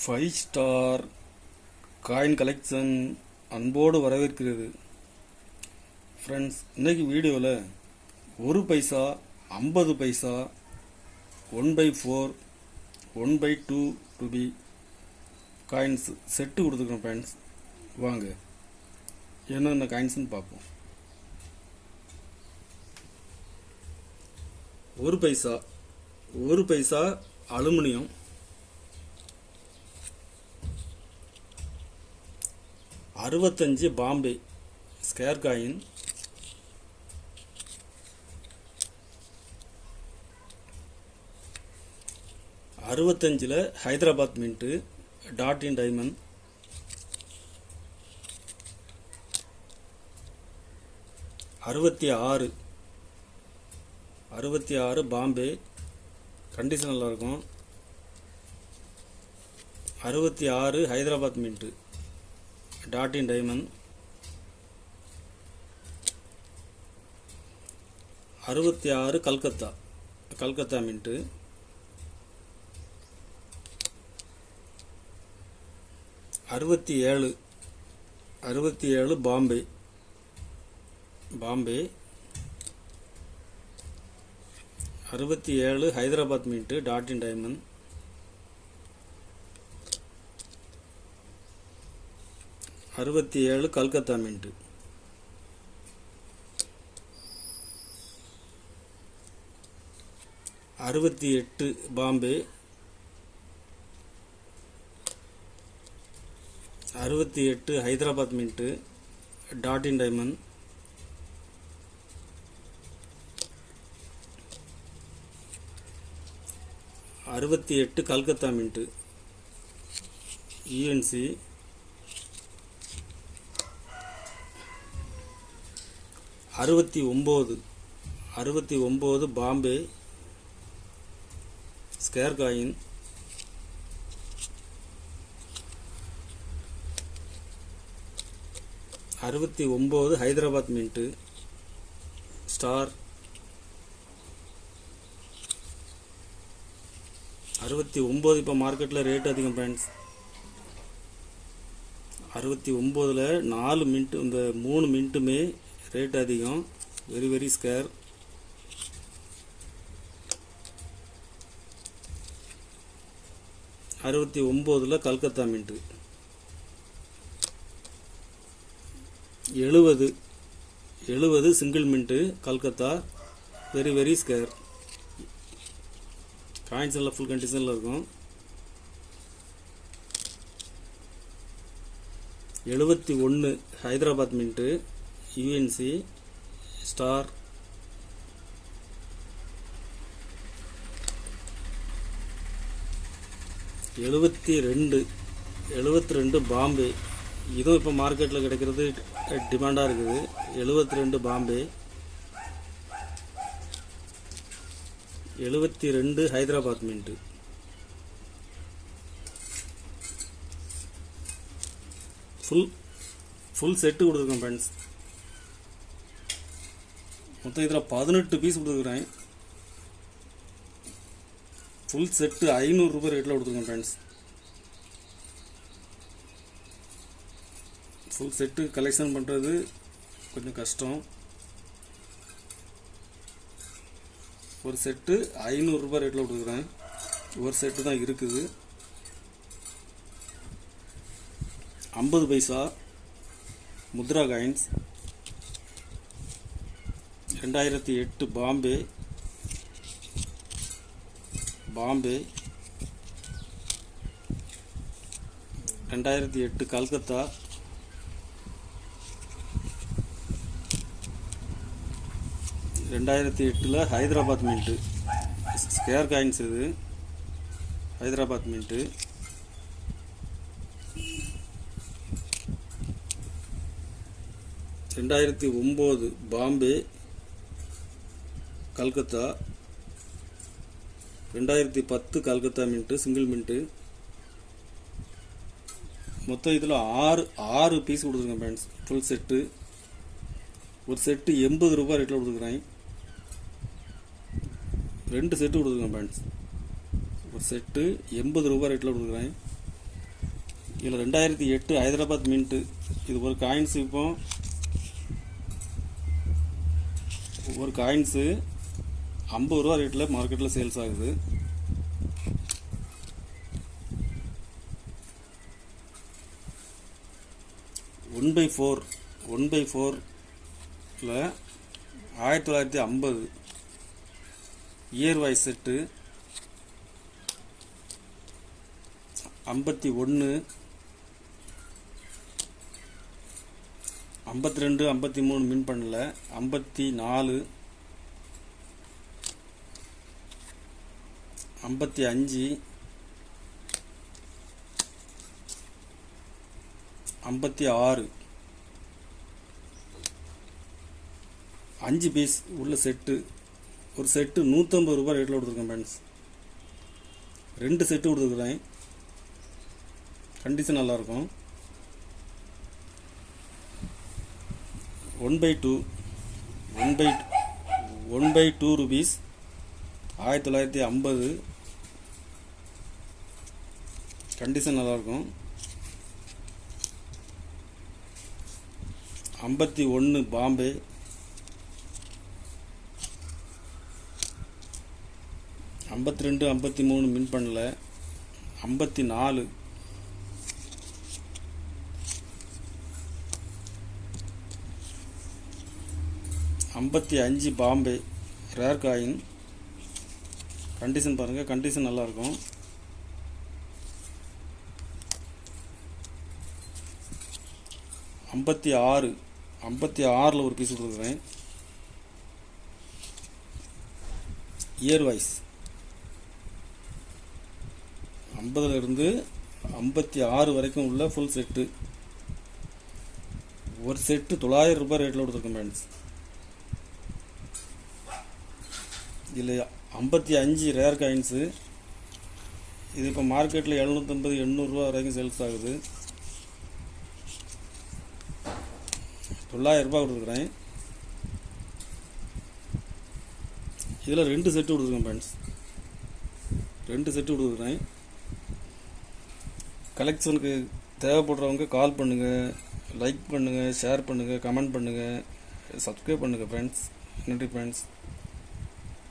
Five star coin collection அன்போடு வரவேற்கிறது. Friends, இன்றைக்கி வீடியோவில் 1 பைசா, 50 பைசா, 1/4, 1/2 ரூபி காயின்ஸ் செட்டு கொடுத்துருக்கோம். ஃப்ரெண்ட்ஸ், வாங்க என்னென்ன காயின்ஸ்னு பார்ப்போம். 1 பைசா aluminium, 65 Bombay scarce coin, 65 Hyderabad mint dot in diamond, 66 Bombay condition நல்லா இருக்கும். 66 Hyderabad mint dot in diamond, 66 Calcutta mint, 67 Bombay 67 Hyderabad mint dot in diamond, 67 Calcutta mint, 68 Bombay, 68 Hyderabad mint dot in diamond, 68 Calcutta mint UNC, 69 Bombay scarce coin, 69 Hyderabad mint star, 69 இப்போ மார்க்கெட்டில் ரேட் அதிகம் ஃப்ரெண்ட்ஸ். 69ல் 4 மின்ட்டு, இந்த 3 மின்ட்டுமே rate அதிகம், very scarce. 69ல் Calcutta mint, 70 single mint Calcutta, very scarce. Coins எல்லாம் full கண்டிஷனில் இருக்கும். 71 Hyderabad mint UNC star, 72 Bombay, இதுவும் இப்போ மார்க்கெட்டில் கிடைக்கிறது டிமாண்டாக இருக்குது. 72 Bombay, 72 Hyderabad mint, full set கொடுத்துருக்கேன் ஃப்ரெண்ட்ஸ். மொத்தம் இதில் 18 பீஸ் கொடுத்துருக்குறேன். ஃபுல் செட்டு 500 ரூபாய் ரேட்டில் கொடுத்துருக்கேன் ஃப்ரெண்ட்ஸ். ஃபுல் செட்டு கலெக்ஷன் பண்ணுறது கொஞ்சம் கஷ்டம். ஒரு செட்டு 500 ரூபாய் ரேட்டில் கொடுக்குறேன். ஒரு செட்டு தான் இருக்குது. 50 பைசா முத்ரா காயின்ஸ், 2008 பாம்பே 2008 கல்கத்தா, 2008ல் ஹைதராபாத் மின்ட்டு ஸ்கேர் காயின்ஸ், இது Hyderabad mint, 2009 Bombay Calcutta, 2010 Calcutta mint single mint. மொத்தம் இதில் 6 பீஸ் கொடுத்துருக்கேன் ஃப்ரெண்ட்ஸ். ஃபுல் செட்டு, ஒரு செட்டு 80 ரூபாய் ரேட்டில் கொடுத்துருக்குறேன். 2 செட்டு கொடுத்துருக்கேன் ஃப்ரெண்ட்ஸ். ஒரு செட்டு 80 ரூபாய் ரேட்டில் கொடுக்குறேன். இதில் 2008 ஹைதராபாத் மின்ட்டு. இது ஒரு காயின்ஸு. இப்போ ஒரு காயின்ஸு 50 ரூபா ரேட்டில் மார்க்கெட்டில் சேல்ஸ் ஆகுது. ஒன் பை ஃபோரில் 1950 இயர் வைஸ் செட்டு 51, 52, 53 மின் பண்ணல, 54, 55, 56 5 பீஸ் உள்ள செட்டு. ஒரு செட்டு 150 ரூபாய் ரேட்டில் கொடுத்துருக்கேன் ஃப்ரெண்ட்ஸ். 2 செட்டு கொடுத்துருக்குறேன். கண்டிஷன் நல்லாயிருக்கும். 1/2 ரூபீஸ் 1950. கண்டிஷன் நல்லாயிருக்கும். 51 பாம்பே, 52, 53 மின் பண்ணல, 54, 55 பாம்பே ரேர் காயின். கண்டிஷன் பாருங்கள், கண்டிஷன் நல்லாயிருக்கும். 56 ஒரு பீஸ் கொடுக்குறேன். இயர் வைஸ் 50லேருந்து 56 வரைக்கும் உள்ள ஃபுல் செட்டு. ஒரு செட்டு 900 ரூபாய் ரேட்டில் கொடுத்துருக்கேன் ஃப்ரெண்ட்ஸ். இதில் 55 ரேர் காயின்ஸு. இது இப்போ மார்க்கெட்டில் 750, 800 ரூபா வரைக்கும் சேல்ஸ் ஆகுது. 900 ரூபாய் கொடுத்துருக்குறேன். இதில் 2 செட்டு கொடுத்துருக்கேன் ஃப்ரெண்ட்ஸ். 2 செட்டு கொடுத்துருக்குறேன். கலெக்ஷனுக்கு தேவைப்படுறவங்க கால் பண்ணுங்கள், லைக் பண்ணுங்கள், ஷேர் பண்ணுங்கள், கமெண்ட் பண்ணுங்கள், சப்ஸ்கிரைப் பண்ணுங்கள் ஃப்ரெண்ட்ஸ். நன்றி ஃப்ரெண்ட்ஸ்.